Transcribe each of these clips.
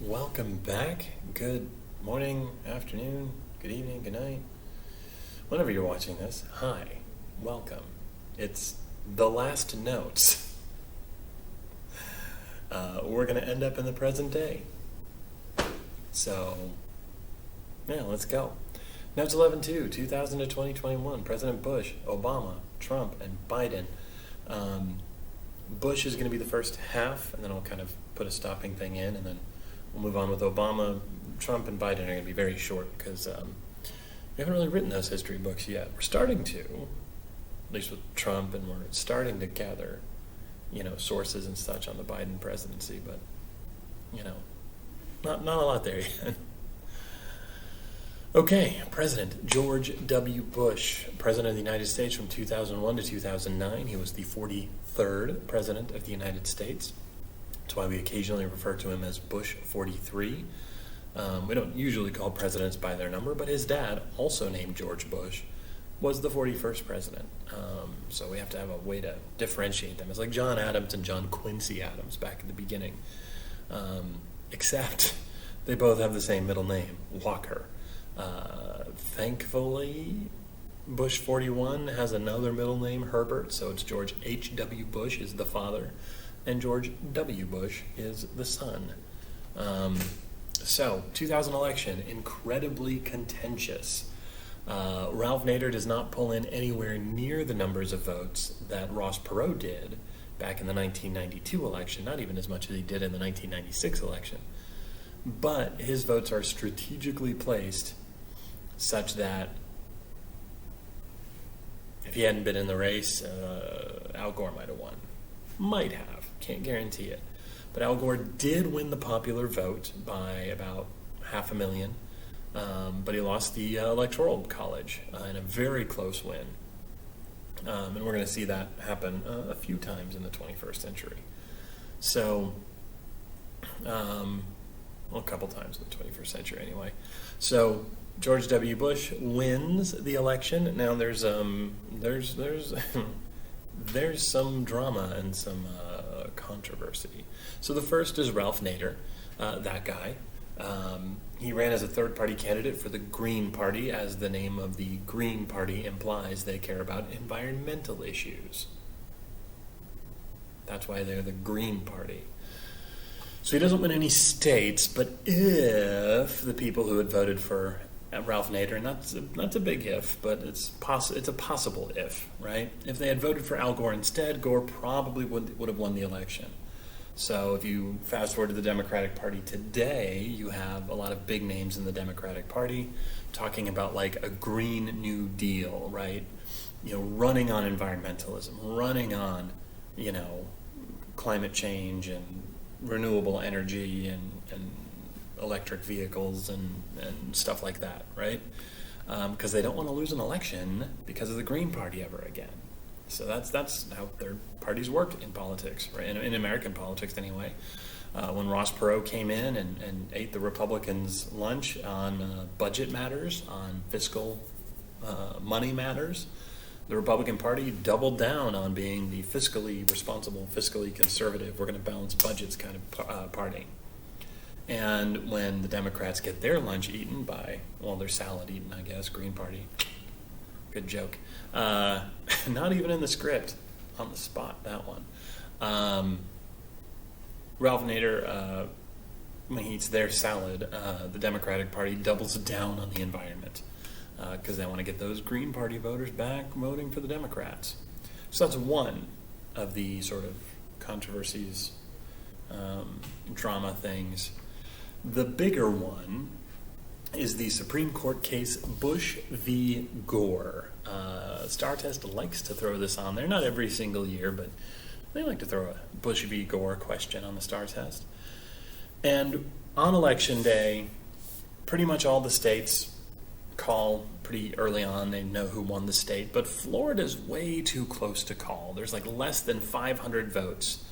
Welcome back. Good morning, afternoon, good evening, good night. Whenever you're watching this, hi, welcome. It's the last notes. We're going to end up in the present day. So, yeah, let's go. Notes 11-2, 2000 to 2021, President Bush, Obama, Trump, and Biden. Bush is going to be the first half, and then I'll kind of put a stopping thing in, and then we'll move on with Obama. Trump and Biden are going to be very short because we haven't really written those history books yet. We're starting to, at least with Trump, and we're starting to gather, sources and such on the Biden presidency, but, not a lot there yet. Okay, President George W. Bush, President of the United States from 2001 to 2009. He was the 43rd President of the United States. That's why we occasionally refer to him as Bush 43. We don't usually call presidents by their number, but his dad, also named George Bush, was the 41st president. So we have to have a way to differentiate them. It's like John Adams and John Quincy Adams back in the beginning. Except they both have the same middle name, Walker. Thankfully, Bush 41 has another middle name, Herbert, so it's George H.W. Bush is the father, and George W. Bush is the son. So, 2000 election, incredibly contentious. Ralph Nader does not pull in anywhere near the numbers of votes that Ross Perot did back in the 1992 election, not even as much as he did in the 1996 election. But his votes are strategically placed such that if he hadn't been in the race, Al Gore might have won. Might have. Can't guarantee it. But Al Gore did win the popular vote by about 500,000. But he lost the Electoral College in a very close win. And we're going to see that happen a few times in the 21st century. So, a couple times in the 21st century anyway. So George W. Bush wins the election. Now there's there's some drama and some controversy. So the first is Ralph Nader, that guy. He ran as a third-party candidate for the Green Party, as the name of the Green Party implies. They care about environmental issues. That's why they're the Green Party. So he doesn't win any states, but if the people who had voted for Ralph Nader, and that's a big if, but it's a possible if, right? If they had voted for Al Gore instead, Gore probably would have won the election. So if you fast forward to the Democratic Party today, you have a lot of big names in the Democratic Party talking about like a Green New Deal, right? Running on environmentalism, running on, climate change and renewable energy and electric vehicles and stuff like that, right? Because they don't want to lose an election because of the Green Party ever again. So that's how third parties work in politics, right? In American politics anyway. When Ross Perot came in and ate the Republicans' lunch on budget matters, on fiscal money matters, the Republican Party doubled down on being the fiscally responsible, fiscally conservative, we're going to balance budgets kind of party. And when the Democrats get their lunch eaten by, their salad eaten, I guess, Green Party, good joke. Not even in the script, on the spot, that one. Ralph Nader, when he eats their salad, the Democratic Party doubles down on the environment. Because they want to get those Green Party voters back voting for the Democrats. So that's one of the sort of controversies, drama things. The bigger one is the Supreme Court case Bush v. Gore. Star Test likes to throw this on there, not every single year, but they like to throw a Bush v. Gore question on the Star Test. And on Election Day, pretty much all the states call pretty early on. They know who won the state, but Florida's way too close to call. There's like less than 500 votes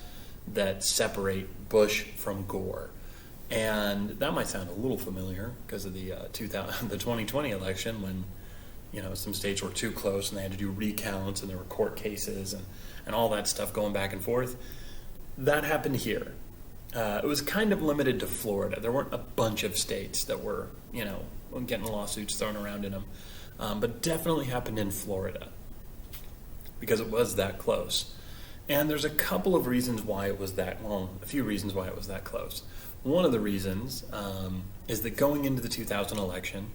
that separate Bush from Gore. And that might sound a little familiar because of the 2020 election when some states were too close and they had to do recounts and there were court cases and all that stuff going back and forth. That happened here. it was kind of limited to Florida. There weren't a bunch of states that were, getting lawsuits thrown around in them. But definitely happened in Florida because it was that close. And there's a couple of reasons why it was a few reasons why it was that close. One of the reasons is that going into the 2000 election,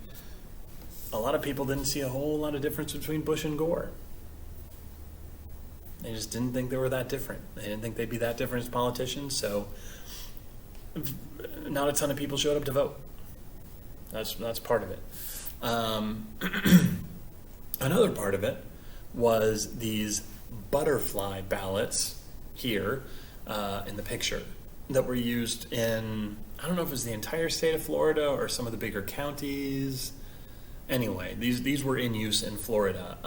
a lot of people didn't see a whole lot of difference between Bush and Gore. They just didn't think they were that different. They didn't think they'd be that different as politicians, so not a ton of people showed up to vote. That's part of it. Another part of it was these butterfly ballots here in the picture that were used in, I don't know if it was the entire state of Florida or some of the bigger counties. Anyway, these were in use in Florida.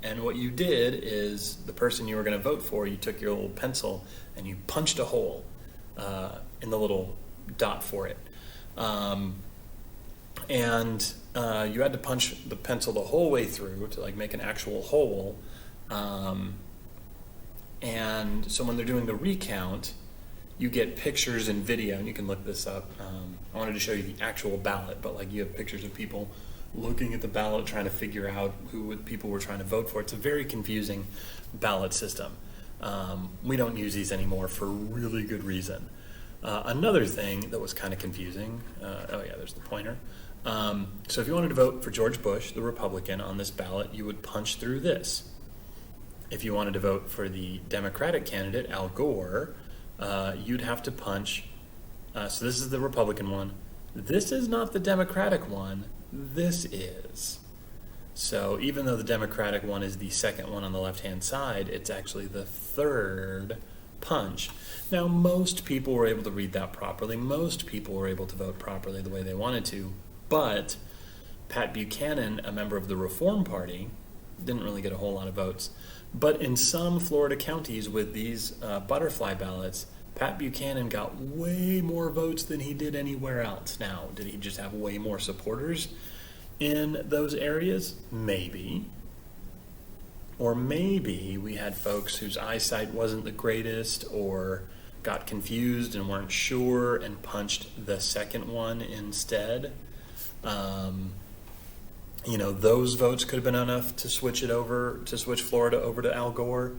And what you did is the person you were going to vote for, you took your little pencil and you punched a hole in the little dot for it. And you had to punch the pencil the whole way through to like make an actual hole. And so when they're doing the recount, you get pictures and video, and you can look this up. I wanted to show you the actual ballot, but like you have pictures of people looking at the ballot, trying to figure out who people were trying to vote for. It's a very confusing ballot system. We don't use these anymore for really good reason. Another thing that was kind of confusing, there's the pointer. So if you wanted to vote for George Bush, the Republican, on this ballot, you would punch through this. If you wanted to vote for the Democratic candidate, Al Gore, you'd have to punch, so this is the Republican one. This is not the Democratic one, this is. So even though the Democratic one is the second one on the left-hand side, it's actually the third punch. Now, most people were able to read that properly. Most people were able to vote properly the way they wanted to. But Pat Buchanan, a member of the Reform Party, didn't really get a whole lot of votes. But in some Florida counties with these butterfly ballots, Pat Buchanan got way more votes than he did anywhere else. Now, did he just have way more supporters in those areas? Maybe. Or maybe we had folks whose eyesight wasn't the greatest or got confused and weren't sure and punched the second one instead. Those votes could have been enough to switch Florida over to Al Gore.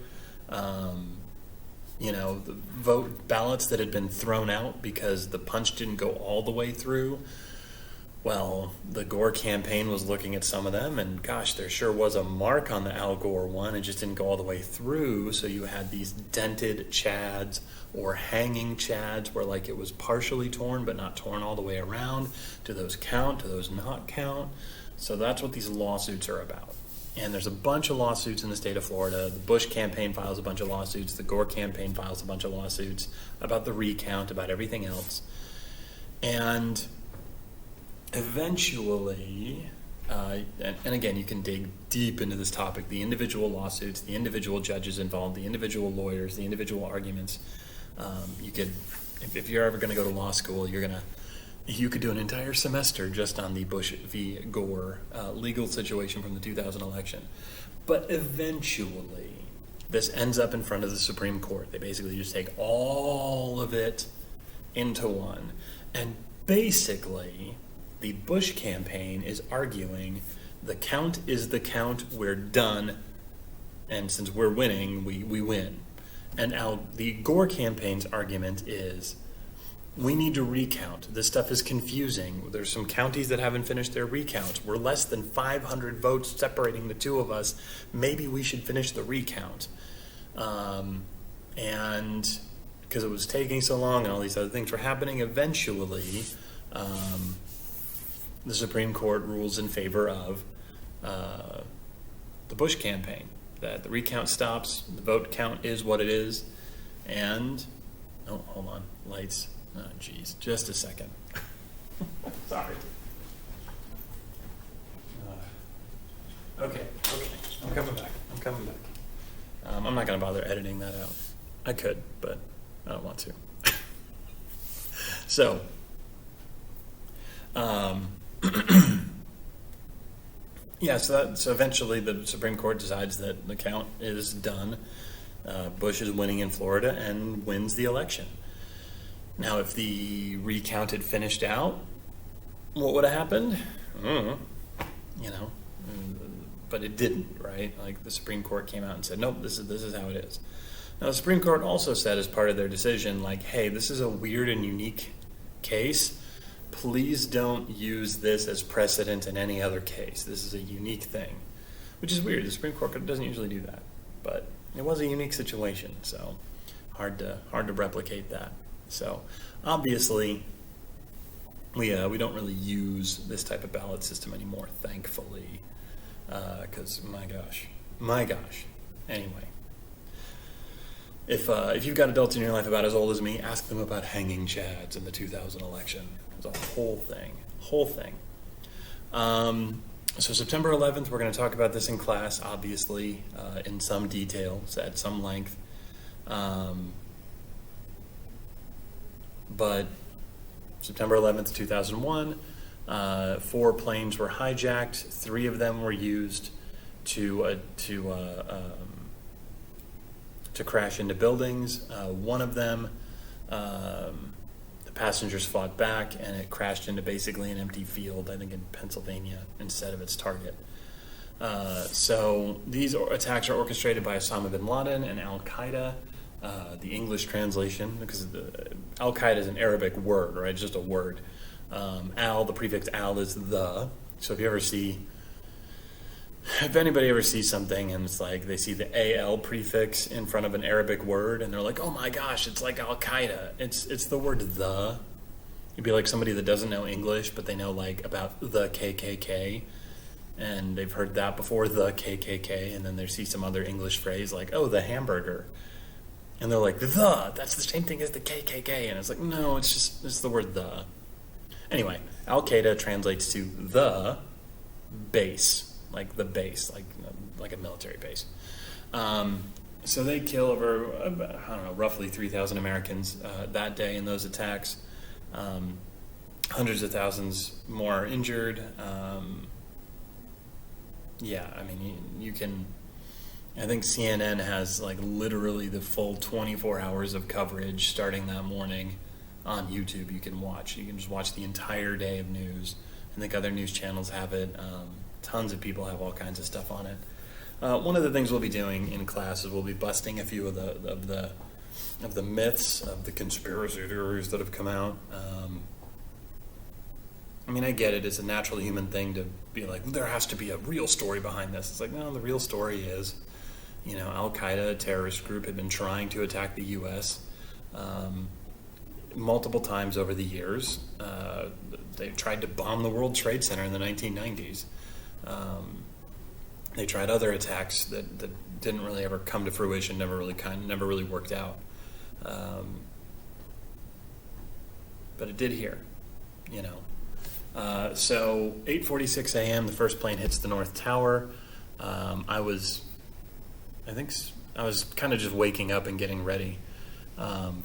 The vote ballots that had been thrown out because the punch didn't go all the way through. Well, the Gore campaign was looking at some of them, and gosh, there sure was a mark on the Al Gore one. It just didn't go all the way through, so you had these dented chads or hanging chads where like it was partially torn but not torn all the way around. Do those count? Do those not count? So that's what these lawsuits are about. And there's a bunch of lawsuits in the state of Florida. The Bush campaign files a bunch of lawsuits. The Gore campaign files a bunch of lawsuits about the recount, about everything else. And eventually, and again, you can dig deep into this topic, the individual lawsuits, the individual judges involved, the individual lawyers, the individual arguments. You could, if you're ever going to go to law school, you could do an entire semester just on the Bush v. Gore legal situation from the 2000 election. But eventually, this ends up in front of the Supreme Court. They basically just take all of it into one. And basically, the Bush campaign is arguing the count is the count, we're done, and since we're winning, we win. And the Gore campaign's argument is, we need to recount. This stuff is confusing. There's some counties that haven't finished their recounts. We're less than 500 votes separating the two of us. Maybe we should finish the recount. And because it was taking so long and all these other things were happening, eventually the Supreme Court rules in favor of the Bush campaign, that the recount stops, the vote count is what it is, and, oh, hold on, lights. Oh, geez, just a second. Sorry. Okay, I'm coming back. I'm not going to bother editing that out. I could, but I don't want to. So, so eventually the Supreme Court decides that the count is done. Bush is winning in Florida and wins the election. Now, if the recount had finished out, what would have happened? I don't know. You know, but it didn't, right? Like the Supreme Court came out and said, nope, this is how it is. Now, the Supreme Court also said as part of their decision, like, hey, this is a weird and unique case. Please don't use this as precedent in any other case. This is a unique thing, which is weird. The Supreme Court doesn't usually do that, but it was a unique situation, so hard to replicate that. So obviously, we don't really use this type of ballot system anymore, thankfully, because my gosh. Anyway, if you've got adults in your life about as old as me, ask them about hanging chads in the 2000 election. It was a whole thing. So September 11th, we're going to talk about this in class, obviously, in some detail, at some length. But September 11th, 2001, 4 planes were hijacked. 3 of them were used to crash into buildings. One of them, the passengers fought back, and it crashed into basically an empty field, I think in Pennsylvania, instead of its target. So these attacks are orchestrated by Osama bin Laden and Al-Qaeda. The English translation, because Al Qaeda is an Arabic word, right? It's just a word. The prefix al is the. So if anybody ever sees something and it's like they see the al prefix in front of an Arabic word and they're like, oh my gosh, it's like Al Qaeda. It's the word the. It'd be like somebody that doesn't know English, but they know like about the KKK, and they've heard that before, the KKK, and then they see some other English phrase like, oh, the hamburger. And they're like, that's the same thing as the KKK. And it's like, no, it's the word the. Anyway, Al-Qaeda translates to the base, like the base, like a military base. So they kill over, roughly 3,000 Americans that day in those attacks. Hundreds of thousands more are injured. You can... I think CNN has like literally the full 24 hours of coverage starting that morning on YouTube. You can watch. You can just watch the entire day of news. I think other news channels have it. Tons of people have all kinds of stuff on it. One of the things we'll be doing in class is we'll be busting a few of the myths, of the conspiracy theories that have come out. I get it. It's a natural human thing to be like, there has to be a real story behind this. It's like, no, the real story is, Al-Qaeda, a terrorist group, had been trying to attack the U.S. Multiple times over the years. They tried to bomb the World Trade Center in the 1990s. They tried other attacks that didn't really ever come to fruition, never really worked out. But it did here, So 8:46 a.m., the first plane hits the North Tower. I was kind of just waking up and getting ready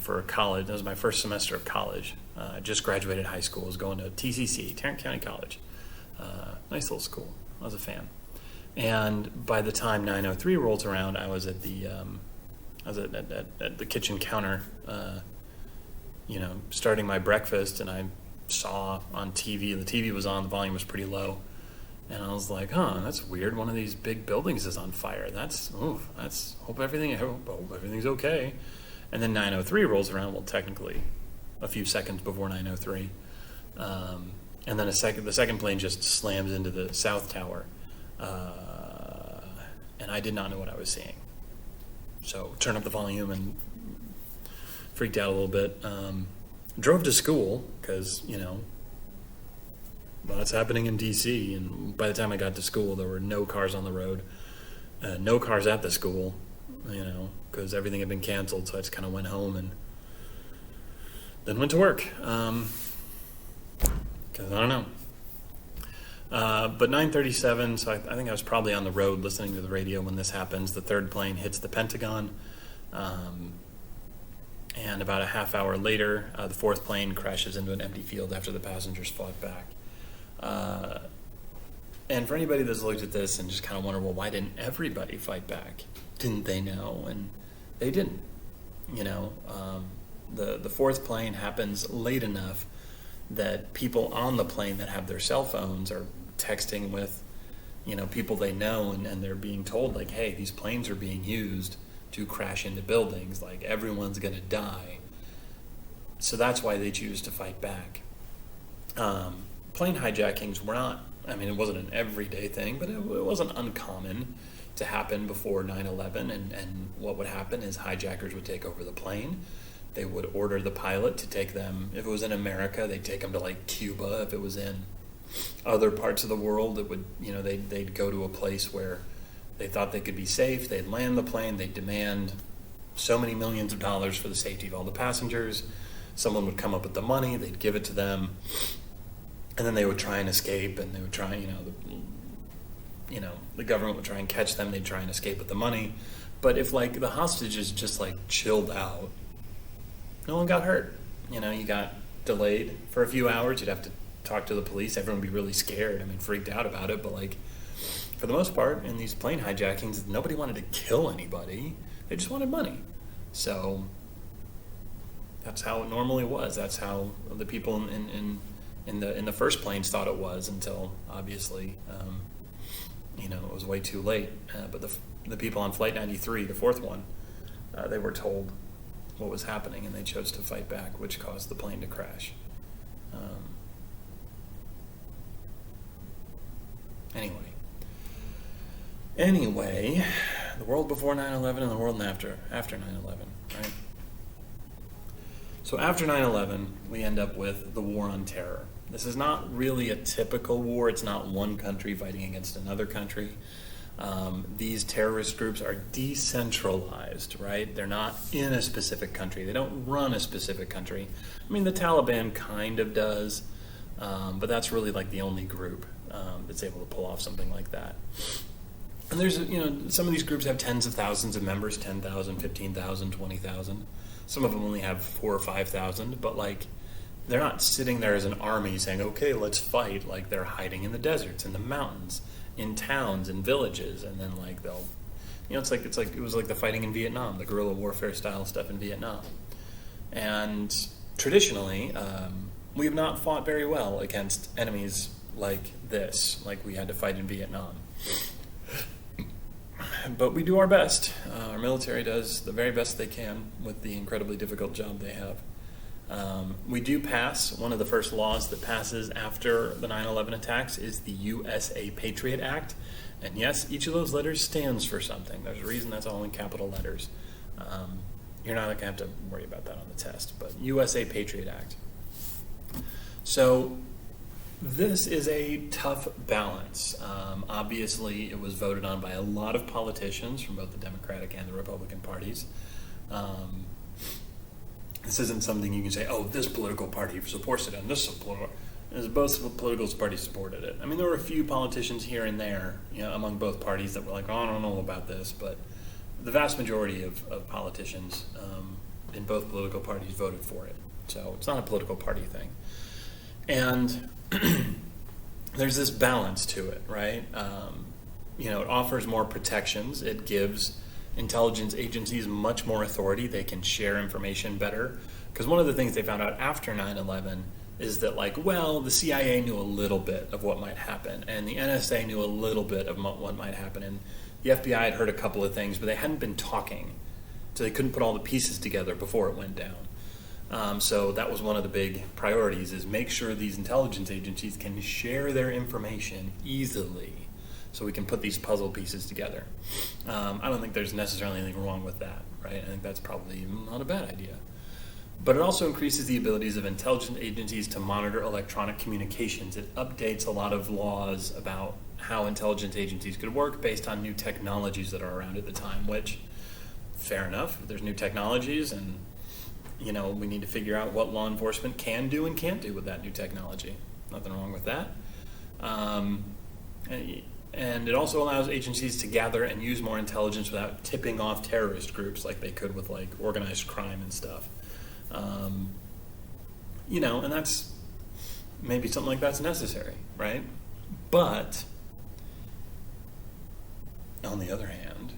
for college. That was my first semester of college. I just graduated high school. I was going to TCC, Tarrant County College. Nice little school. I was a fan. And by the time 9:03 rolls around, I was at the at the kitchen counter, starting my breakfast, and I saw on TV, the TV was on, the volume was pretty low, and I was like, that's weird. One of these big buildings is on fire. Hope everything's okay. And then 9:03 rolls around. Well, technically, a few seconds before 9:03, and then the second plane just slams into the South Tower, and I did not know what I was seeing. So turned up the volume and freaked out a little bit. Drove to school because that's happening in D.C. And by the time I got to school, there were no cars on the road, no cars at the school, because everything had been canceled. So I just kind of went home and then went to work. Because I don't know. But 9:37, so I think I was probably on the road listening to the radio when this happens. The third plane hits the Pentagon. And about a half hour later, the fourth plane crashes into an empty field after the passengers fought back. And for anybody that's looked at this and just kind of wonder, well, why didn't everybody fight back? Didn't they know? And they didn't. The fourth plane happens late enough that people on the plane that have their cell phones are texting with, people they know, and they're being told, like, hey, these planes are being used to crash into buildings, like everyone's going to die. So that's why they choose to fight back. Plane hijackings were not, it wasn't an everyday thing, but it wasn't uncommon to happen before 9/11. And what would happen is hijackers would take over the plane. They would order the pilot to take them, if it was in America, they'd take them to like Cuba. If it was in other parts of the world, it would, they'd go to a place where they thought they could be safe. They'd land the plane. They'd demand so many millions of dollars for the safety of all the passengers. Someone would come up with the money. They'd give it to them. And then they would try and escape, and they would try, the government would try and catch them. They'd try and escape with the money. But if like the hostages just like chilled out, no one got hurt. You got delayed for a few hours. You'd have to talk to the police. Everyone would be really scared. Freaked out about it. But like, for the most part, in these plane hijackings, nobody wanted to kill anybody. They just wanted money. So that's how it normally was. That's how the people in the first planes thought it was, until obviously, it was way too late. But the people on Flight 93, the fourth one, they were told what was happening, and they chose to fight back, which caused the plane to crash. Anyway, the world before 9/11 and the world after 9/11, right? So after 9/11, we end up with the war on terror. This is not really a typical war. It's not one country fighting against another country. These terrorist groups are decentralized, right? They're not in a specific country. They don't run a specific country. The Taliban kind of does, but that's really like the only group that's able to pull off something like that. And there's, some of these groups have tens of thousands of members, 10,000, 15,000, 20,000. Some of them only have 4,000 or 5,000, but like, they're not sitting there as an army saying, okay, let's fight. Like, they're hiding in the deserts, in the mountains, in towns, in villages, and then like they'll, it was like the fighting in Vietnam, the guerrilla warfare style stuff in Vietnam. And traditionally, we have not fought very well against enemies like this, like we had to fight in Vietnam. But we do our best. Our military does the very best they can with the incredibly difficult job they have. We do pass, one of the first laws that passes after the 9/11 attacks is the USA Patriot Act. And yes, each of those letters stands for something. There's a reason that's all in capital letters. You're not going to have to worry about that on the test, but USA Patriot Act. So this is a tough balance. Obviously, it was voted on by a lot of politicians from both the Democratic and the Republican parties. This isn't something you can say, oh, this political party supports it, and this political, as both political parties supported it. There were a few politicians here and there, among both parties that were like, oh, I don't know about this, but the vast majority of politicians in both political parties voted for it. So it's not a political party thing. And there's this balance to it, right? It offers more protections. It gives intelligence agencies much more authority. They can share information better. Because one of the things they found out after 9/11 is that, the CIA knew a little bit of what might happen, and the NSA knew a little bit of what might happen, and the FBI had heard a couple of things, but they hadn't been talking, so they couldn't put all the pieces together before it went down. So that was one of the big priorities, is make sure these intelligence agencies can share their information easily so we can put these puzzle pieces together. I don't think there's necessarily anything wrong with that, right? I think that's probably not a bad idea. But it also increases the abilities of intelligence agencies to monitor electronic communications. It updates a lot of laws about how intelligence agencies could work based on new technologies that are around at the time, which, fair enough, there's new technologies, and we need to figure out what law enforcement can do and can't do with that new technology. Nothing wrong with that. And it also allows agencies to gather and use more intelligence without tipping off terrorist groups like they could with organized crime and stuff. And that's maybe something like that's necessary, right? But on the other hand,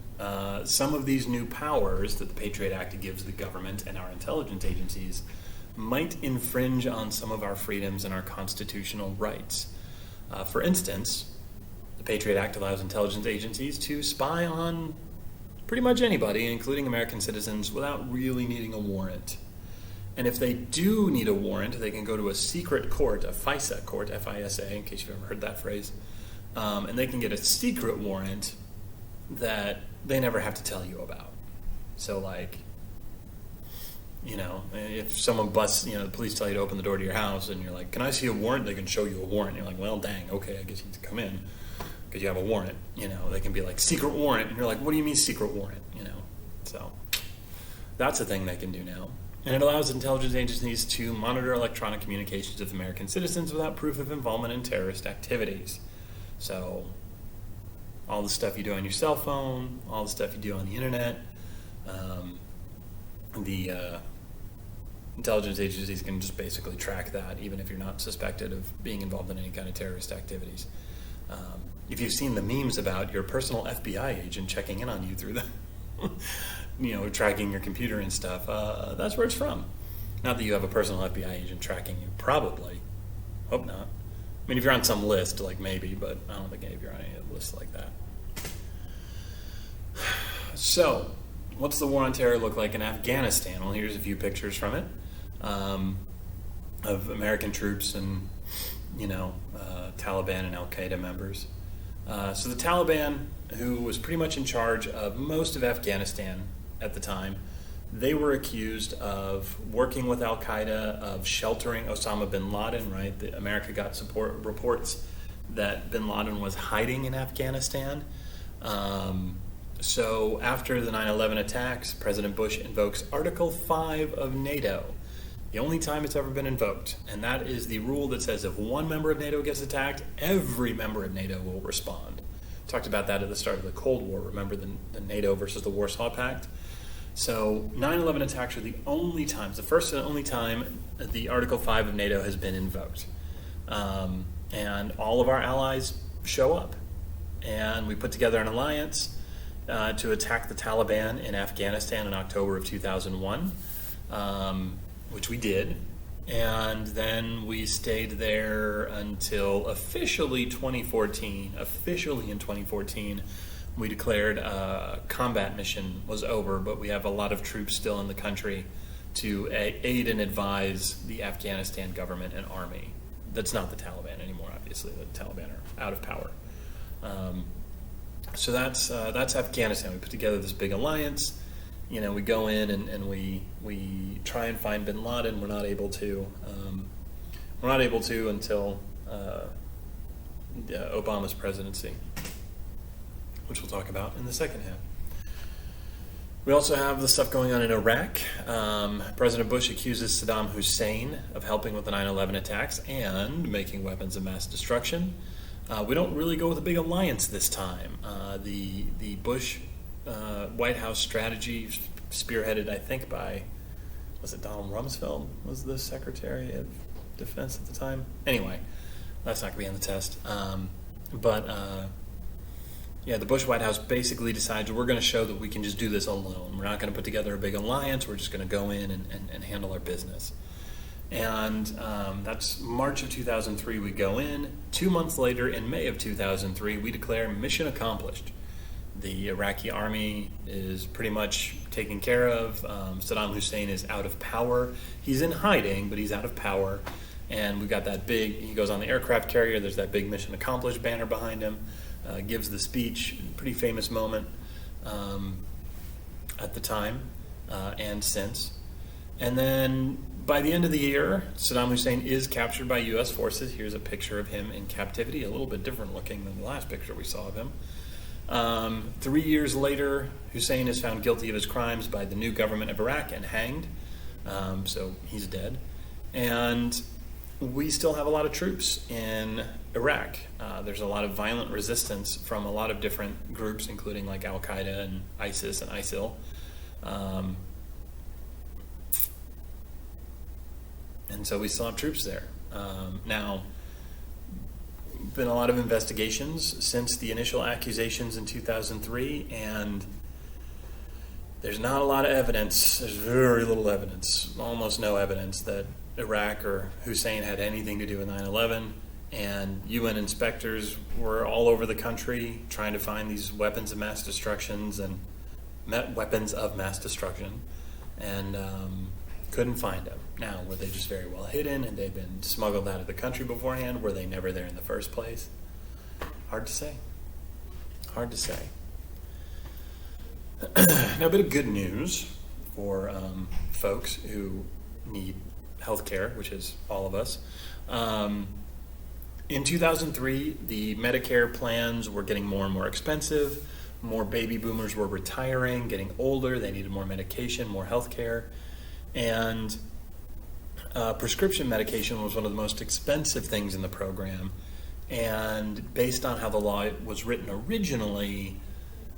some of these new powers that the Patriot Act gives the government and our intelligence agencies might infringe on some of our freedoms and our constitutional rights. For instance, the Patriot Act allows intelligence agencies to spy on pretty much anybody, including American citizens, without really needing a warrant. And if they do need a warrant, they can go to a secret court, a FISA court, F-I-S-A, in case you've ever heard that phrase, and they can get a secret warrant that they never have to tell you about. So, like, you know, if someone busts, you know, the police tell you to open the door to your house, and you're like, can I see a warrant? They can show you a warrant. You're like, well, dang, okay, I guess you need to come in because you have a warrant. You know, they can be like, secret warrant. And you're like, what do you mean secret warrant? You know, so that's a thing they can do now. And it allows intelligence agencies to monitor electronic communications of American citizens without proof of involvement in terrorist activities. So all the stuff you do on your cell phone, all the stuff you do on the internet, the intelligence agencies can just basically track that, even if you're not suspected of being involved in any kind of terrorist activities. If you've seen the memes about your personal FBI agent checking in on you through the you know, tracking your computer and stuff, that's where it's from. Not that you have a personal FBI agent tracking you, probably. Hope not. I mean, if you're on some list, like maybe, but I don't think you're on any lists like that. So, what's the war on terror look like in Afghanistan? Well, here's a few pictures from it of American troops and, you know, Taliban and Al-Qaeda members. So the Taliban, who was pretty much in charge of most of Afghanistan at the time, they were accused of working with Al-Qaeda, of sheltering Osama bin Laden, right? America got support reports that bin Laden was hiding in Afghanistan. So after the 9/11 attacks, President Bush invokes Article 5 of NATO, the only time it's ever been invoked. And that is the rule that says if one member of NATO gets attacked, every member of NATO will respond. Talked about that at the start of the Cold War. Remember the NATO versus the Warsaw Pact? So 9/11 attacks are the only times, the first and only time the Article 5 of NATO has been invoked. And all of our allies show up. And we put together an alliance to attack the Taliban in Afghanistan in October of 2001, which we did. And then we stayed there until officially 2014. Officially in 2014, we declared a combat mission was over, but we have a lot of troops still in the country to aid and advise the Afghanistan government and army. That's not the Taliban anymore, obviously. The Taliban are out of power. So that's Afghanistan. We put together this big alliance. You know, we go in and we try and find bin Laden. We're not able to. We're not able to until Obama's presidency, which we'll talk about in the second half. We also have the stuff going on in Iraq. President Bush accuses Saddam Hussein of helping with the 9/11 attacks and making weapons of mass destruction. We don't really go with a big alliance this time. The Bush White House strategy, spearheaded, I think, by, was it Donald Rumsfeld was the Secretary of Defense at the time? Anyway, that's not going to be on the test. Yeah, the Bush White House basically decides we're going to show that we can just do this alone. We're not going to put together a big alliance. We're just going to go in and handle our business. And that's March of 2003 we go in. 2 months later, in May of 2003, we declare mission accomplished. The Iraqi army is pretty much taken care of. Saddam Hussein is out of power. He's in hiding, but he's out of power. And we've got that big, he goes on the aircraft carrier, there's that big mission accomplished banner behind him. Gives the speech, pretty famous moment at the time and since. And then by the end of the year, Saddam Hussein is captured by U.S. forces. Here's a picture of him in captivity, a little bit different looking than the last picture we saw of him. 3 years later, Hussein is found guilty of his crimes by the new government of Iraq and hanged. So he's dead. And we still have a lot of troops in Iraq. There's a lot of violent resistance from a lot of different groups, including like Al-Qaeda and ISIS and ISIL. And so we still have troops there. Now, been a lot of investigations since the initial accusations in 2003, and there's not a lot of evidence. There's very little evidence, almost no evidence that Iraq or Hussein had anything to do with 9/11. And UN inspectors were all over the country trying to find these weapons of mass destruction, and couldn't find them. Now, were they just very well hidden and they'd been smuggled out of the country beforehand? Were they never there in the first place? Hard to say. Hard to say. Now, a bit of good news for folks who need health care, which is all of us. In 2003, the Medicare plans were getting more and more expensive. More baby boomers were retiring, getting older. They needed more medication, more health care. And prescription medication was one of the most expensive things in the program. And based on how the law was written originally,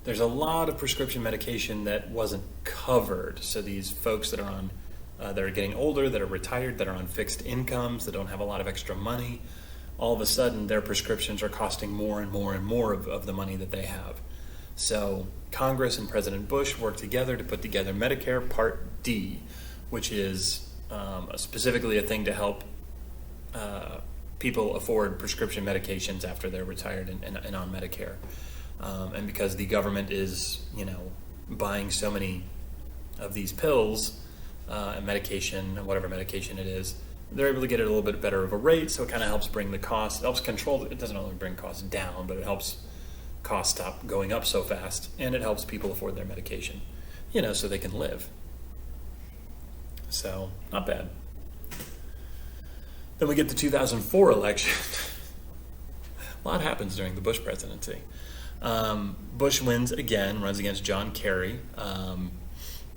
there's a lot of prescription medication that wasn't covered. So these folks that are on, that are getting older, that are retired, that are on fixed incomes, that don't have a lot of extra money, all of a sudden their prescriptions are costing more and more and more of the money that they have. So Congress and President Bush worked together to put together Medicare Part D, which is specifically a thing to help people afford prescription medications after they're retired and on Medicare. And because the government is, buying so many of these pills and medication, whatever medication it is, they're able to get it a little bit better of a rate, so it kind of helps bring the cost, it helps control, it doesn't only bring costs down, but it helps costs stop going up so fast, and it helps people afford their medication, so they can live. So, not bad. Then we get the 2004 election. A lot happens during the Bush presidency. Bush wins again, runs against John Kerry.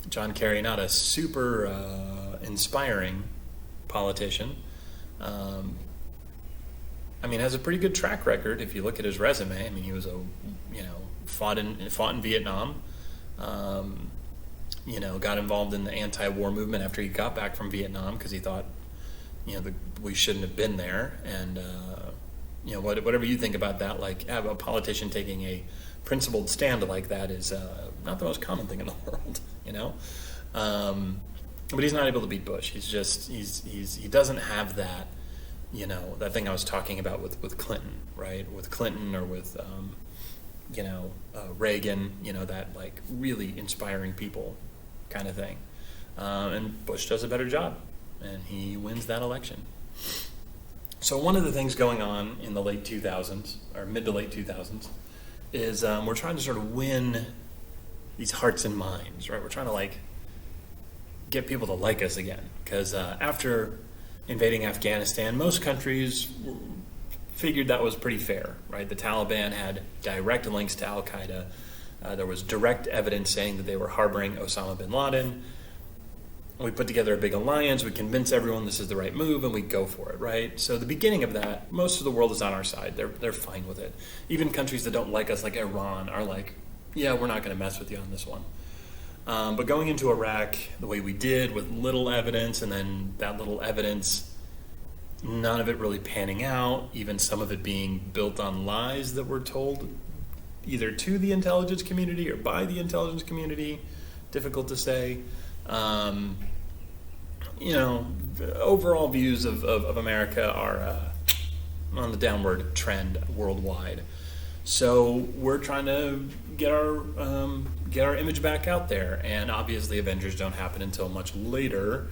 John Kerry, not a super inspiring politician. Has a pretty good track record if you look at his resume. He was fought in Vietnam. Got involved in the anti-war movement after he got back from Vietnam because he thought, we shouldn't have been there. And whatever you think about that, like a politician taking a principled stand like that is not the most common thing in the world, But he's not able to beat Bush. He doesn't have that, that thing I was talking about with Clinton, right? With Clinton or with, Reagan, that like really inspiring people kind of thing. And Bush does a better job, and he wins that election. So one of the things going on in the late 2000s, or mid to late 2000s, is we're trying to sort of win these hearts and minds, right? We're trying to get people to like us again, because after invading Afghanistan, most countries figured that was pretty fair, right? The Taliban had direct links to Al-Qaeda. There was direct evidence saying that they were harboring Osama bin Laden. We put together a big alliance, we convince everyone this is the right move, and we go for it, right? So the beginning of that, most of the world is on our side. They're fine with it. Even countries that don't like us, like Iran, are like, yeah, we're not going to mess with you on this one. But going into Iraq the way we did, with little evidence, and then that little evidence, none of it really panning out, even some of it being built on lies that were told either to the intelligence community or by the intelligence community, difficult to say. Overall views of America are on the downward trend worldwide. So we're trying to get our image back out there, and obviously Avengers don't happen until much later.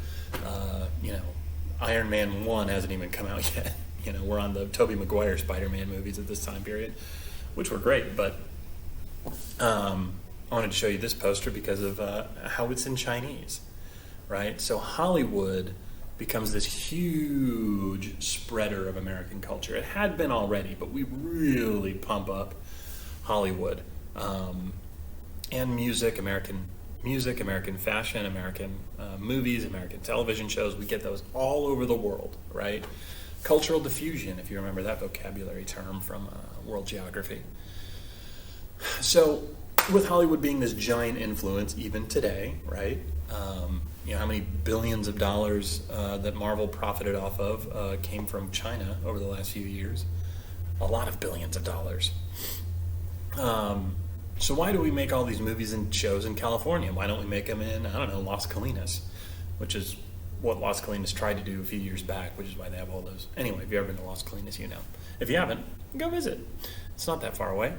Iron Man 1 hasn't even come out yet. We're on the Tobey Maguire Spider-Man movies at this time period, which were great, but I wanted to show you this poster because of how it's in Chinese, right? So Hollywood becomes this huge spreader of American culture. It had been already, but we really pump up Hollywood. And American music, American fashion, American movies, American television shows. We get those all over the world, right? Cultural diffusion, if you remember that vocabulary term from world geography. So with Hollywood being this giant influence even today, right? How many billions of dollars that Marvel profited off of came from China over the last few years? A lot of billions of dollars. So why do we make all these movies and shows in California? Why don't we make them in, I don't know, Las Colinas, which is what Las Colinas tried to do a few years back, which is why they have all those. Anyway, if you've ever been to Las Colinas, you know. If you haven't, go visit. It's not that far away.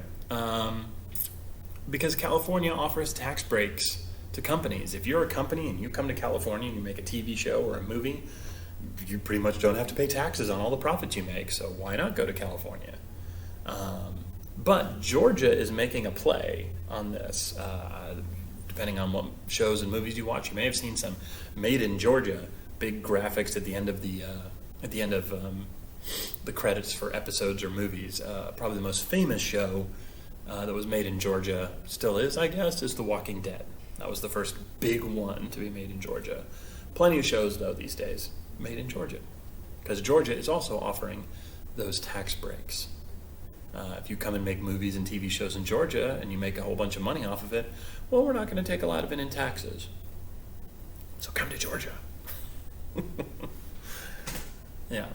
Because California offers tax breaks to companies. If you're a company and you come to California and you make a TV show or a movie, you pretty much don't have to pay taxes on all the profits you make, so why not go to California? But Georgia is making a play on this. Depending on what shows and movies you watch, you may have seen some Made in Georgia, big graphics at the end of the credits for episodes or movies. Probably the most famous show that was made in Georgia, still is, I guess, is The Walking Dead. That was the first big one to be made in Georgia. Plenty of shows, though, these days, made in Georgia. Because Georgia is also offering those tax breaks. If you come and make movies and TV shows in Georgia and you make a whole bunch of money off of it, well, we're not going to take a lot of it in taxes. So come to Georgia. Yeah.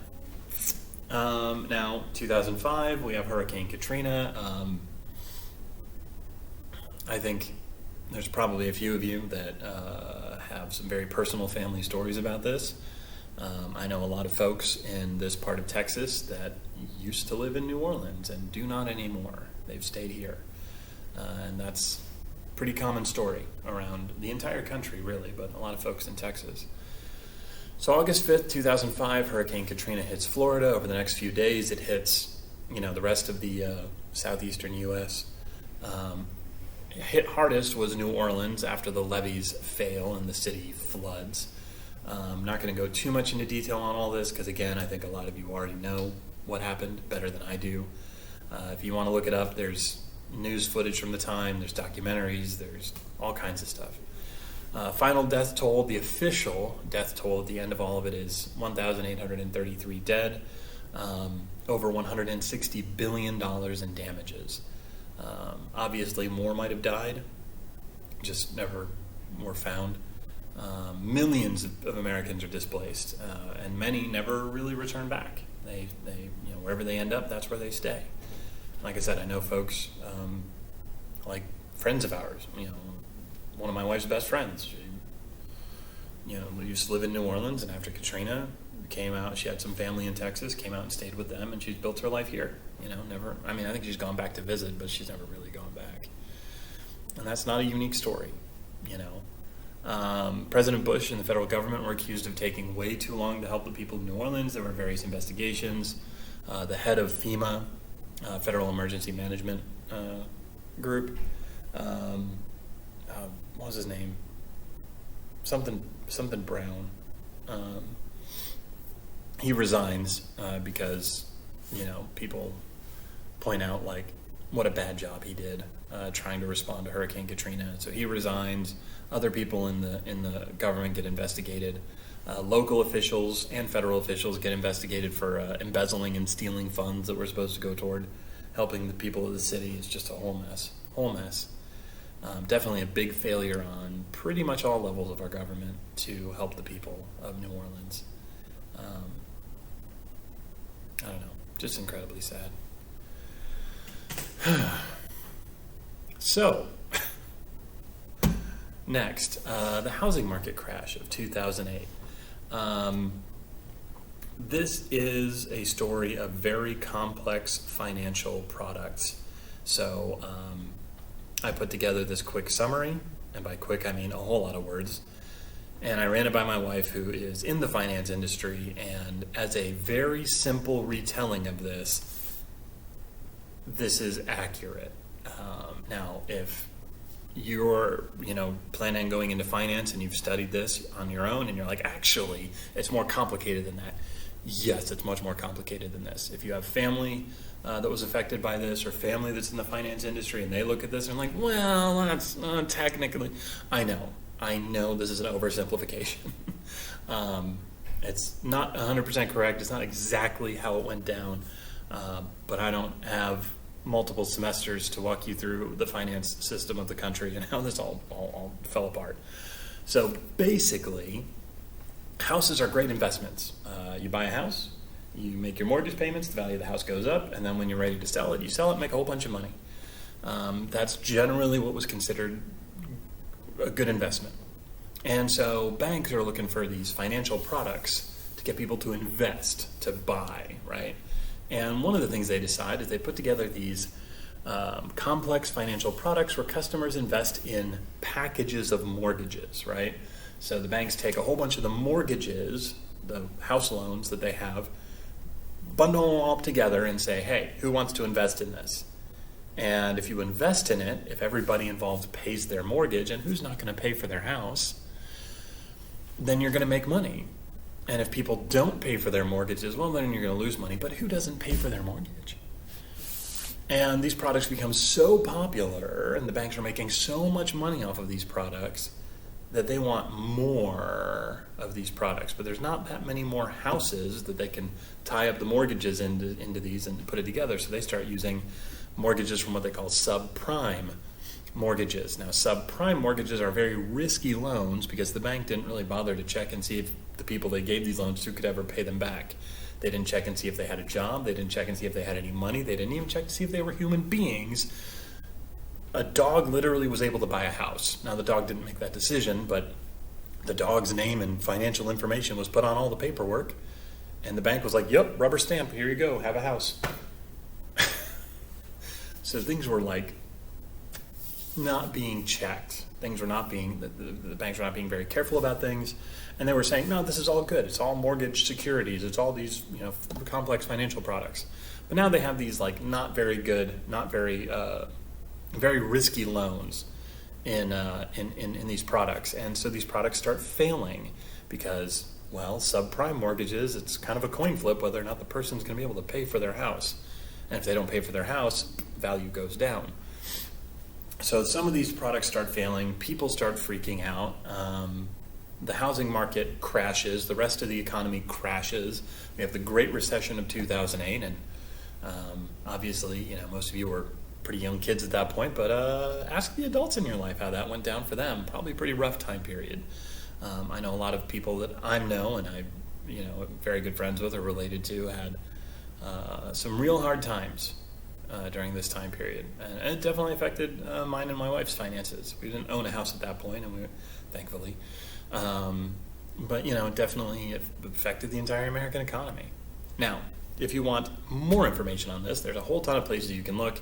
Now, 2005, we have Hurricane Katrina. I think there's probably a few of you that have some very personal family stories about this. I know a lot of folks in this part of Texas that used to live in New Orleans and do not anymore. They've stayed here. And that's a pretty common story around the entire country, really, but a lot of folks in Texas. So August 5th, 2005, Hurricane Katrina hits Florida. Over the next few days, it hits, the rest of the southeastern U.S. Hit hardest was New Orleans after the levees fail and the city floods. I'm not going to go too much into detail on all this because, again, I think a lot of you already know what happened better than I do. If you want to look it up, there's news footage from the time, there's documentaries, there's all kinds of stuff. Final death toll, the official death toll at the end of all of it is 1,833 dead, over $160 billion in damages. Obviously, more might have died, just never were found. Millions of Americans are displaced, and many never really return back. They wherever they end up, that's where they stay. Like I said, I know folks, like friends of ours. One of my wife's best friends. She, used to live in New Orleans, and after Katrina came out, she had some family in Texas, came out and stayed with them, and she's built her life here. Never. I think she's gone back to visit, but she's never really gone back. And that's not a unique story. President Bush and the federal government were accused of taking way too long to help the people of New Orleans. There were various investigations. The head of FEMA, Federal Emergency Management Group, what was his name? Something Brown. He resigns because people point out what a bad job he did trying to respond to Hurricane Katrina. So he resigns. Other people in the government get investigated. Local officials and federal officials get investigated for embezzling and stealing funds that were supposed to go toward helping the people of the city. It's just a whole mess. Definitely a big failure on pretty much all levels of our government to help the people of New Orleans. I don't know, just incredibly sad. So, next, the housing market crash of 2008. This is a story of very complex financial products. So, I put together this quick summary, and by quick I mean a whole lot of words, and I ran it by my wife, who is in the finance industry, and as a very simple retelling of this is accurate. Now, if you're, planning on going into finance and you've studied this on your own and you're like, actually, it's more complicated than that. Yes, it's much more complicated than this. If you have family that was affected by this, or family that's in the finance industry, and they look at this and are like, well, that's not technically. I know this is an oversimplification. It's not 100% correct. It's not exactly how it went down, but I don't have multiple semesters to walk you through the finance system of the country and how this all fell apart. So basically, houses are great investments. You buy a house, you make your mortgage payments, the value of the house goes up, and then when you're ready to sell it, you sell it, make a whole bunch of money. that's generally what was considered a good investment. And so banks are looking for these financial products to get people to invest, to buy, right? And one of the things they decide is they put together these complex financial products where customers invest in packages of mortgages, right? So the banks take a whole bunch of the mortgages, the house loans that they have, bundle them all up together and say, hey, who wants to invest in this? And if you invest in it, if everybody involved pays their mortgage, and who's not going to pay for their house, then you're going to make money. And if people don't pay for their mortgages, well, then you're going to lose money. But who doesn't pay for their mortgage? And these products become so popular, and the banks are making so much money off of these products, that they want more of these products. But there's not that many more houses that they can tie up the mortgages into these and put it together. So they start using mortgages from what they call subprime mortgages. Now, subprime mortgages are very risky loans because the bank didn't really bother to check and see if the people they gave these loans to could ever pay them back. They didn't check and see if they had a job. They didn't check and see if they had any money. They didn't even check to see if they were human beings. A dog literally was able to buy a house. Now, the dog didn't make that decision, but the dog's name and financial information was put on all the paperwork, and the bank was like, yep, rubber stamp, here you go, have a house. So things were like not being checked. Things were not being, the banks were not being very careful about things, and they were saying, no, this is all good. It's all mortgage securities. It's all these, complex financial products. But now they have these like not very good, not very, very risky loans in these products, and so these products start failing because, well, subprime mortgages, it's kind of a coin flip whether or not the person's going to be able to pay for their house, and if they don't pay for their house, value goes down. So some of these products start failing, people start freaking out, the housing market crashes, the rest of the economy crashes. We have the Great Recession of 2008, and obviously, most of you were pretty young kids at that point, but ask the adults in your life how that went down for them. Probably a pretty rough time period. I know a lot of people that I know and I, very good friends with or related to had some real hard times during this time period, and it definitely affected mine and my wife's finances. We didn't own a house at that point, and thankfully, but it definitely affected the entire American economy. Now, if you want more information on this, there's a whole ton of places you can look.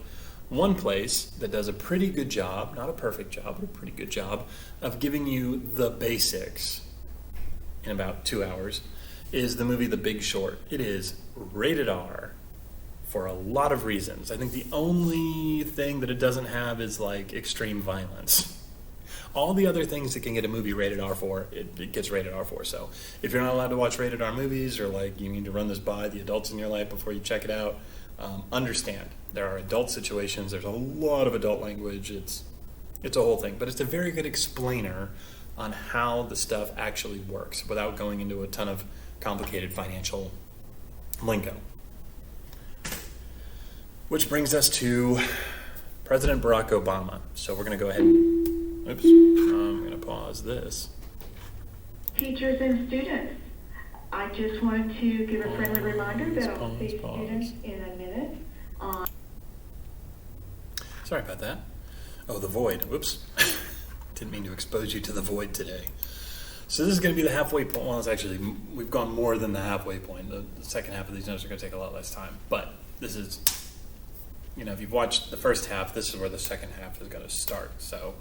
One place that does a pretty good job, not a perfect job, but a pretty good job, of giving you the basics in about 2 hours is the movie The Big Short. It is rated R for a lot of reasons. I think the only thing that it doesn't have is like extreme violence. All the other things that can get a movie rated R for, it gets rated R for. So if you're not allowed to watch rated R movies, or like you need to run this by the adults in your life before you check it out, understand. There are adult situations, there's a lot of adult language, it's a whole thing. But it's a very good explainer on how the stuff actually works without going into a ton of complicated financial lingo. Which brings us to President Barack Obama. So we're going to go ahead and, I'm going to pause this. Teachers and students, I just wanted to give a friendly reminder that I'll see students in a minute. Sorry about that. Oh, the void. Whoops. Didn't mean to expose you to the void today. So this is going to be the halfway point. Well, it's actually, we've gone more than the halfway point. The second half of these notes are going to take a lot less time. But this is, if you've watched the first half, this is where the second half is going to start. So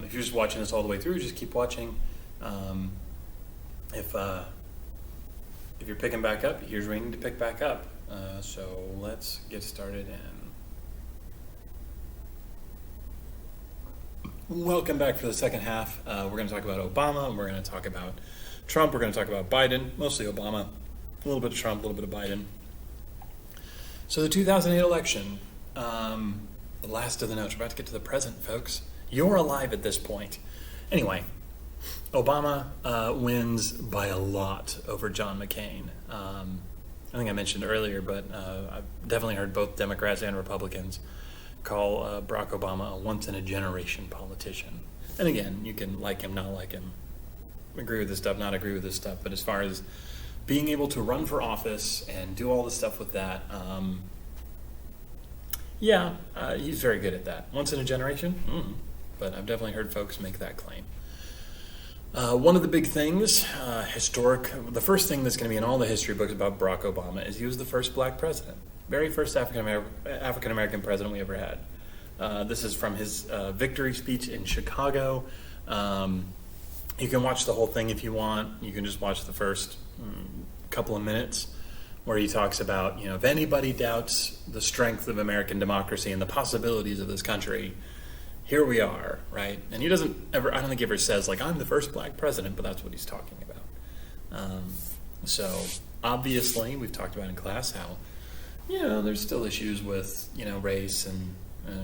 if you're just watching this all the way through, just keep watching. If you're picking back up, here's where you need to pick back up. So let's get started and welcome back for the second half. We're going to talk about Obama, and we're going to talk about Trump. We're going to talk about Biden, mostly Obama, a little bit of Trump, a little bit of Biden. So the 2008 election, the last of the notes. We're about to get to the present, folks. You're alive at this point. Anyway, Obama wins by a lot over John McCain. I think I mentioned earlier, but I've definitely heard both Democrats and Republicans call Barack Obama a once-in-a-generation politician. And again, you can like him, not like him, agree with this stuff, not agree with this stuff, but as far as being able to run for office and do all the stuff with that, Yeah, he's very good at that. Once in a generation? But I've definitely heard folks make that claim. One of the big things, the first thing that's going to be in all the history books about Barack Obama is he was the first black president. Very first African-American president we ever had. This is from his victory speech in Chicago. You can watch the whole thing if you want. You can just watch the first couple of minutes where he talks about, if anybody doubts the strength of American democracy and the possibilities of this country, here we are, right? And he doesn't ever, I don't think he ever says, I'm the first black president, but that's what he's talking about. So obviously, we've talked about in class how, there's still issues with, race and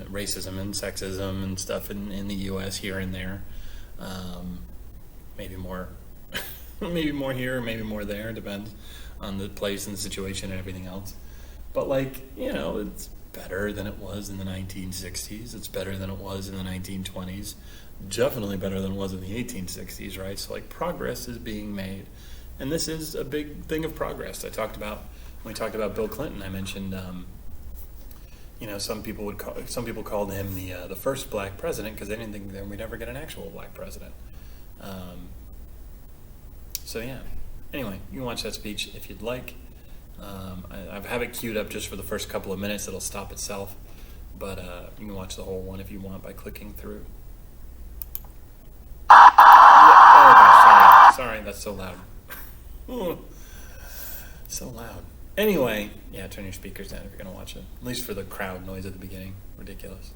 racism and sexism and stuff in the U.S. here and there. Maybe more, maybe more here, maybe more there, depends on the place and the situation and everything else. But it's better than it was in the 1960s. It's better than it was in the 1920s. Definitely better than it was in the 1860s, right? So progress is being made. And this is a big thing of progress. When we talked about Bill Clinton, I mentioned, some people called him the first black president because they didn't think that we'd ever get an actual black president. So yeah. Anyway, you can watch that speech if you'd like. I have it queued up just for the first couple of minutes. It'll stop itself. But you can watch the whole one if you want by clicking through. Oh gosh, sorry, that's so loud. So loud. Anyway, yeah, turn your speakers down if you're going to watch it. At least for the crowd noise at the beginning. Ridiculous.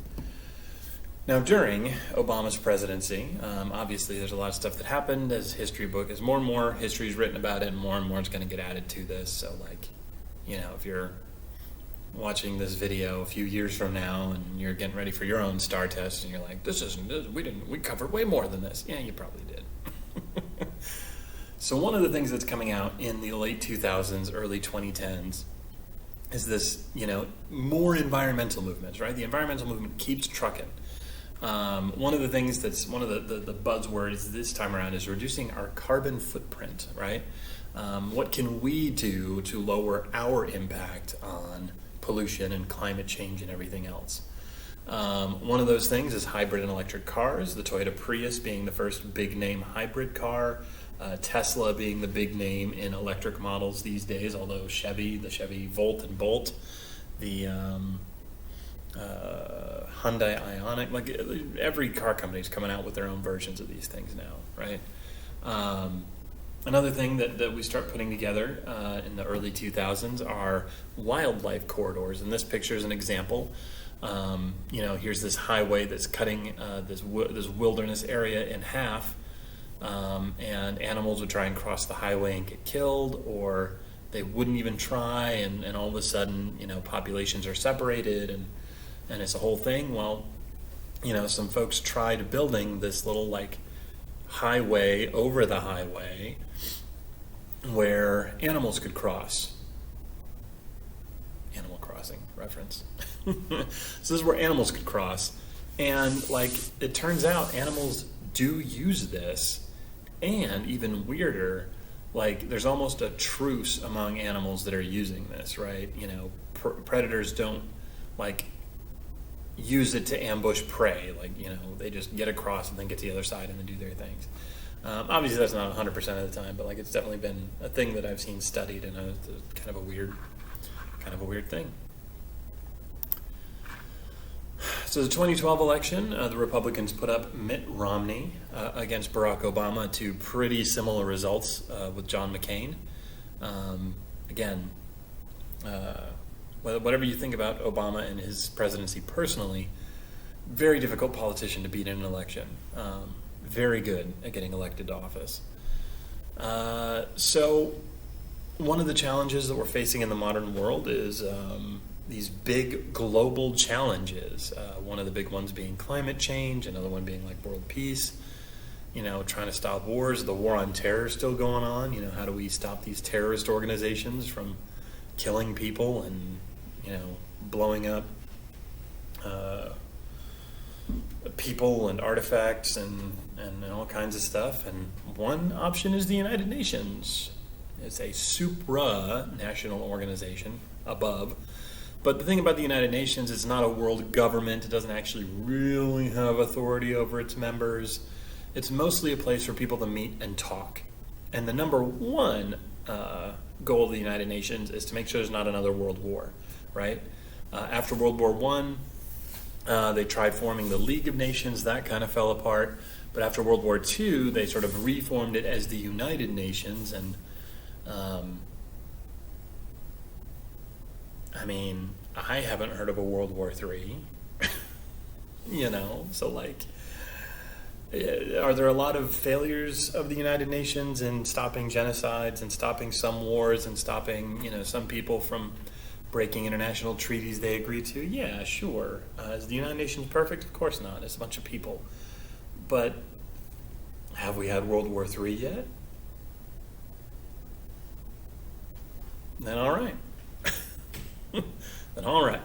Now, during Obama's presidency, obviously there's a lot of stuff that happened as more and more history is written about it, and more is going to get added to this. So, if you're watching this video a few years from now and you're getting ready for your own STAR test and you're like, we covered way more than this. Yeah, you probably did. So one of the things that's coming out in the late 2000s, early 2010s is this, more environmental movements, right? The environmental movement keeps trucking. One of the things one of the buzzwords this time around is reducing our carbon footprint, right? What can we do to lower our impact on pollution and climate change and everything else? One of those things is hybrid and electric cars, the Toyota Prius being the first big name hybrid car, Tesla being the big name in electric models these days, although the Chevy Volt and Bolt, the Hyundai Ioniq, every car company is coming out with their own versions of these things now, right? Another thing that we start putting together in the early 2000s are wildlife corridors, and this picture is an example. Here's this highway that's cutting this wilderness area in half, and animals would try and cross the highway and get killed, or they wouldn't even try, and all of a sudden, populations are separated, and it's a whole thing. Well, some folks tried building this little highway over the highway where animals could cross. Animal Crossing reference. So this is where animals could cross, and it turns out animals do use this, and even weirder, there's almost a truce among animals that are using this, right? Predators don't use it to ambush prey, they just get across and then get to the other side and then do their things. Obviously that's not 100% of the time, but it's definitely been a thing that I've seen studied, and it's kind of a weird thing. So the 2012 election, the Republicans put up Mitt Romney against Barack Obama to pretty similar results with John McCain. Again, whatever you think about Obama and his presidency personally, very difficult politician to beat in an election. Very good at getting elected to office. So one of the challenges that we're facing in the modern world is these big global challenges. One of the big ones being climate change, another one being world peace, trying to stop wars. The war on terror is still going on. How do we stop these terrorist organizations from killing people and, blowing up people and artifacts and all kinds of stuff. And one option is the United Nations. It's a supra-national organization above But the thing about the United Nations, it's not a world government. It doesn't actually really have authority over its members. It's mostly a place for people to meet and talk. And the number one goal of the United Nations is to make sure there's not another world war, right? After World War I, they tried forming the League of Nations. That kind of fell apart. But after World War II, they sort of reformed it as the United Nations. And, I haven't heard of a World War III. So like, are there a lot of failures of the United Nations in stopping genocides and stopping some wars and stopping, some people from breaking international treaties they agreed to? Yeah, sure. Is the United Nations perfect? Of course not. It's a bunch of people. But have we had World War III yet? Then all right. Then all right.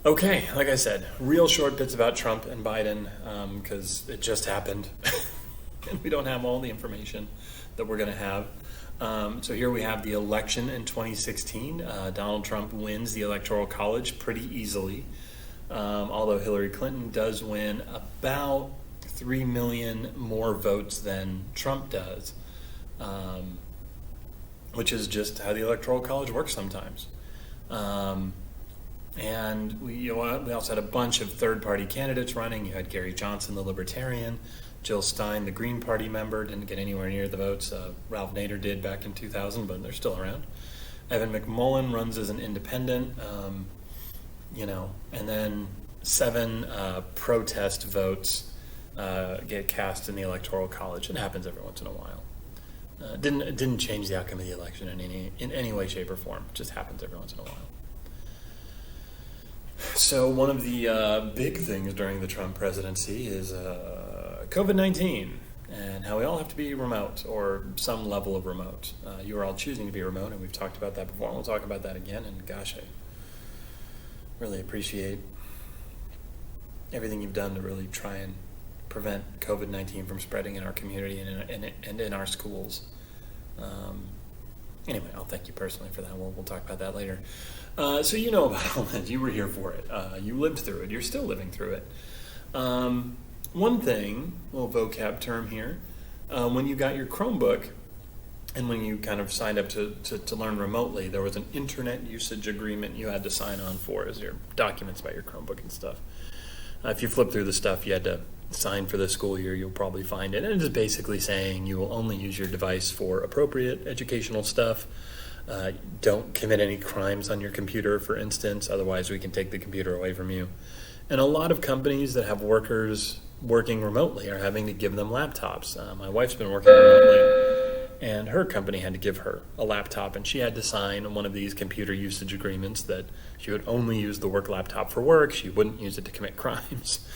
Okay, like I said, real short bits about Trump and Biden because it just happened. And we don't have all the information that we're going to have. So here we have the election in 2016. Donald Trump wins the Electoral College pretty easily, although Hillary Clinton does win about 3 million more votes than Trump does, which is just how the Electoral College works sometimes. And we also had a bunch of third-party candidates running. You had Gary Johnson, the Libertarian, Jill Stein, the Green Party member, didn't get anywhere near the votes. Ralph Nader did back in 2000, but they're still around. Evan McMullen runs as an independent, and then 7 protest votes get cast in the Electoral College. It happens every once in a while. It didn't change the outcome of the election in any way, shape, or form. It just happens every once in a while. So one of the big things during the Trump presidency is COVID-19 and how we all have to be remote or some level of remote. You are all choosing to be remote, and we've talked about that before. We'll talk about that again. And gosh, I really appreciate everything you've done to really try and prevent COVID-19 from spreading in our community and in our schools. Anyway, I'll thank you personally for that. We'll talk about that later. So you know about all that. You were here for it. You lived through it. You're still living through it. One thing, little vocab term here, when you got your Chromebook and when you kind of signed up to learn remotely, there was an internet usage agreement you had to sign on for as your documents about your Chromebook and stuff. If you flip through the stuff you had to sign for the school year, you'll probably find it. And it is basically saying you will only use your device for appropriate educational stuff. Don't commit any crimes on your computer, for instance, otherwise we can take the computer away from you. And a lot of companies that have workers working remotely are having to give them laptops. My wife's been working remotely, and her company had to give her a laptop, and she had to sign one of these computer usage agreements that she would only use the work laptop for work, she wouldn't use it to commit crimes,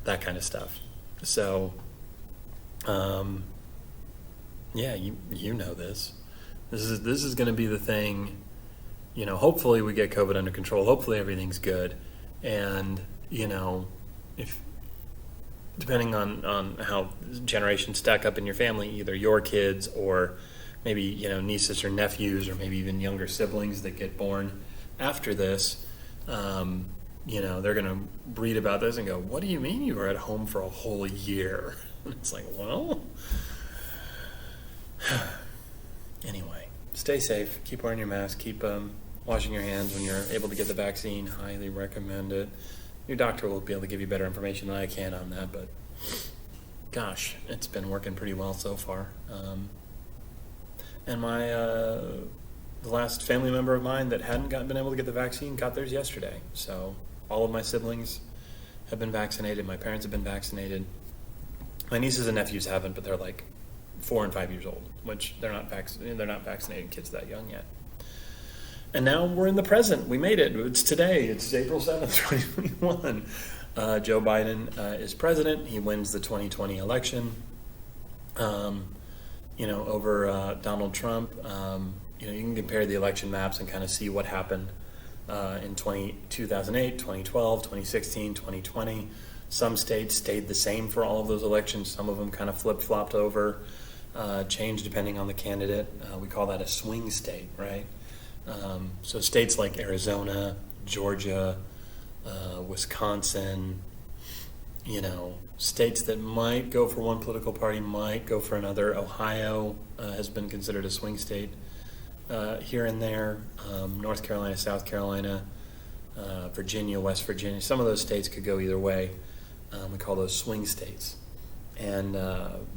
that kind of stuff. So, yeah, you know this. This is going to be the thing. Hopefully we get COVID under control. Hopefully everything's good, and if depending on how generations stack up in your family, either your kids or maybe nieces or nephews or maybe even younger siblings that get born after this, they're going to read about this and go, "What do you mean you were at home for a whole year?" And it's like, well, anyway, stay safe, keep wearing your mask, keep washing your hands when you're able to get the vaccine. Highly recommend it. Your doctor will be able to give you better information than I can on that, but gosh, it's been working pretty well so far. And the last family member of mine that hadn't been able to get the vaccine got theirs yesterday. So all of my siblings have been vaccinated. My parents have been vaccinated. My nieces and nephews haven't, but they're like 4 and 5 years old, which they're not vaccinating kids that young yet. And now we're in the present. We made it. It's today. It's April 7th, 2021. Joe Biden is president. He wins the 2020 election, over Donald Trump. You can compare the election maps and kind of see what happened in 2008, 2012, 2016, 2020. Some states stayed the same for all of those elections. Some of them kind of flip-flopped over, changed depending on the candidate. We call that a swing state, right? So states like Arizona, Georgia, Wisconsin, states that might go for one political party, might go for another. Ohio has been considered a swing state here and there. North Carolina, South Carolina, Virginia, West Virginia. Some of those states could go either way. We call those swing states. And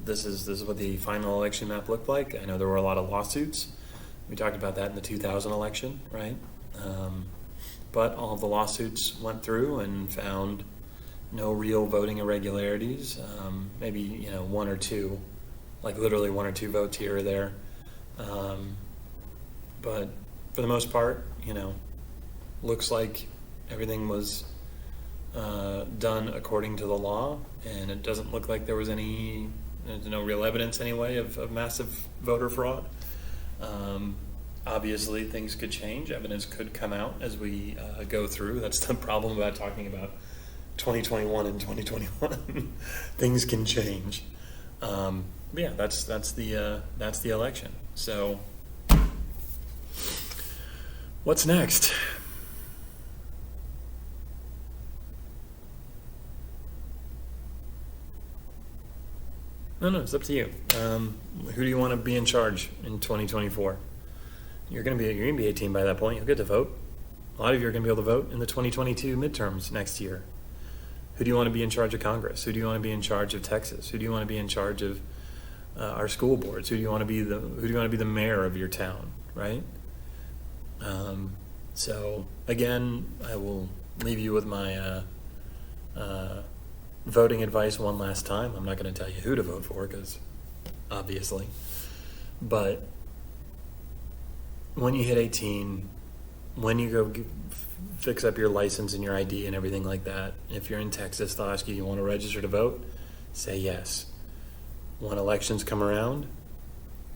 this is what the final election map looked like. I know there were a lot of lawsuits. We talked about that in the 2000 election, right? But all of the lawsuits went through and found no real voting irregularities. Maybe one or two, like literally one or two votes here or there. But for the most part, looks like everything was done according to the law, and it doesn't look like there's no real evidence anyway of massive voter fraud. Obviously, things could change. Evidence could come out as we go through. That's the problem about talking about 2021 and 2021. Things can change. But yeah, that's the election. So, what's next? No, it's up to you. Who do you want to be in charge in 2024? You're going to be 18 by that point. You'll get to vote. A lot of you are going to be able to vote in the 2022 midterms next year. Who do you want to be in charge of Congress? Who do you want to be in charge of Texas? Who do you want to be in charge of our school boards? Who do you want to be the mayor of your town? Right. So again, I will leave you with my voting advice one last time. I'm not going to tell you who to vote for because obviously, but when you hit 18, when you go fix up your license and your ID and everything like that, if you're in Texas, they'll ask you want to register to vote? Say yes. When elections come around,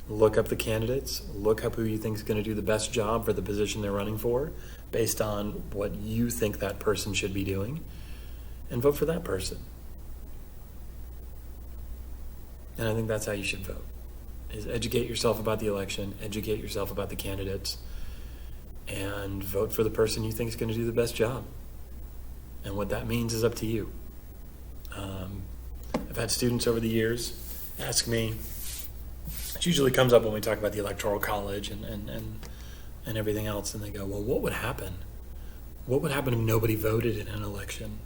look up the candidates, look up who you think is going to do the best job for the position they're running for based on what you think that person should be doing, and vote for that person. And I think that's how you should vote, is educate yourself about the election, educate yourself about the candidates, and vote for the person you think is going to do the best job. And what that means is up to you. I've had students over the years ask me, it usually comes up when we talk about the Electoral College and everything else, and they go, well, what would happen? What would happen if nobody voted in an election?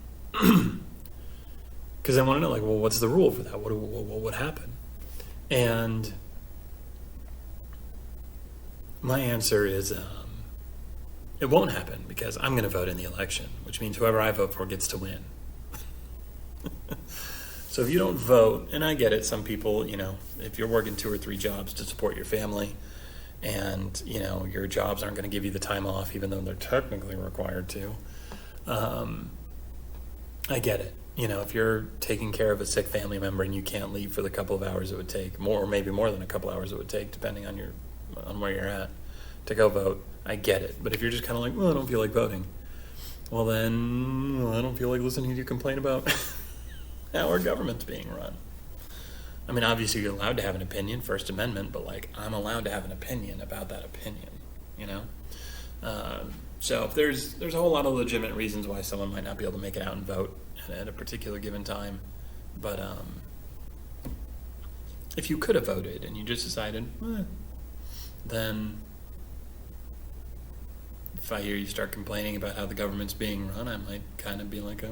Because I want to know, well, what's the rule for that? What would happen? And my answer is it won't happen because I'm going to vote in the election, which means whoever I vote for gets to win. So if you don't vote, and I get it, some people, if you're working 2 or 3 jobs to support your family and, your jobs aren't going to give you the time off even though they're technically required to, I get it. If you're taking care of a sick family member and you can't leave for the couple of hours it would take, or maybe more than a couple hours it would take, depending on where you're at, to go vote, I get it. But if you're just kind of like, well, I don't feel like voting, well then, I don't feel like listening to you complain about how our government's being run. I mean, obviously you're allowed to have an opinion, First Amendment, but I'm allowed to have an opinion about that opinion, So there's a whole lot of legitimate reasons why someone might not be able to make it out and vote at a particular given time. But if you could have voted and you just decided, then if I hear you start complaining about how the government's being run, I might kind of be like,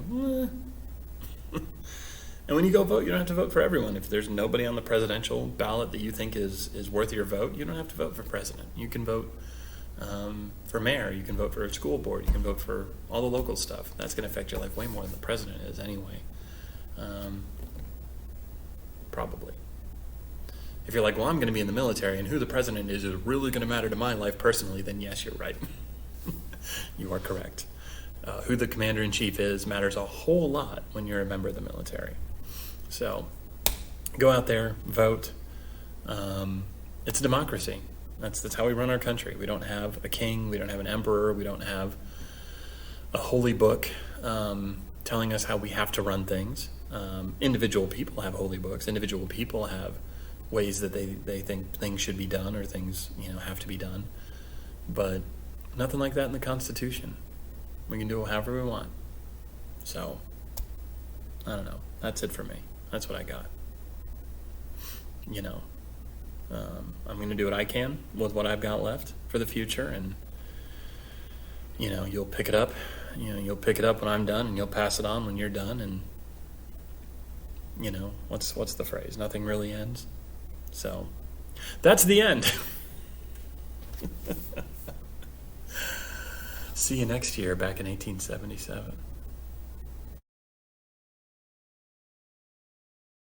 And when you go vote, you don't have to vote for everyone. If there's nobody on the presidential ballot that you think is worth your vote, you don't have to vote for president. You can vote for mayor, you can vote for a school board, you can vote for all the local stuff. That's going to affect your life way more than the president is anyway. Probably. If you're like, well, I'm going to be in the military and who the president is really going to matter to my life personally, then yes, you're right. You are correct. Who the commander-in-chief is matters a whole lot when you're a member of the military. So go out there, vote. It's a democracy. That's how we run our country. We don't have a king. We don't have an emperor. We don't have a holy book telling us how we have to run things. Individual people have holy books. Individual people have ways that they think things should be done or things have to be done. But Nothing like that in the Constitution. We can do it however we want. So, I don't know. That's it for me. That's what I got. You know, I'm going to do what I can with what I've got left for the future, and you know, you'll pick it up. You know, you'll pick it up when I'm done, and you'll pass it on when you're done. And you know, what's the phrase? Nothing really ends. So, that's the end. See you next year, back in 1877.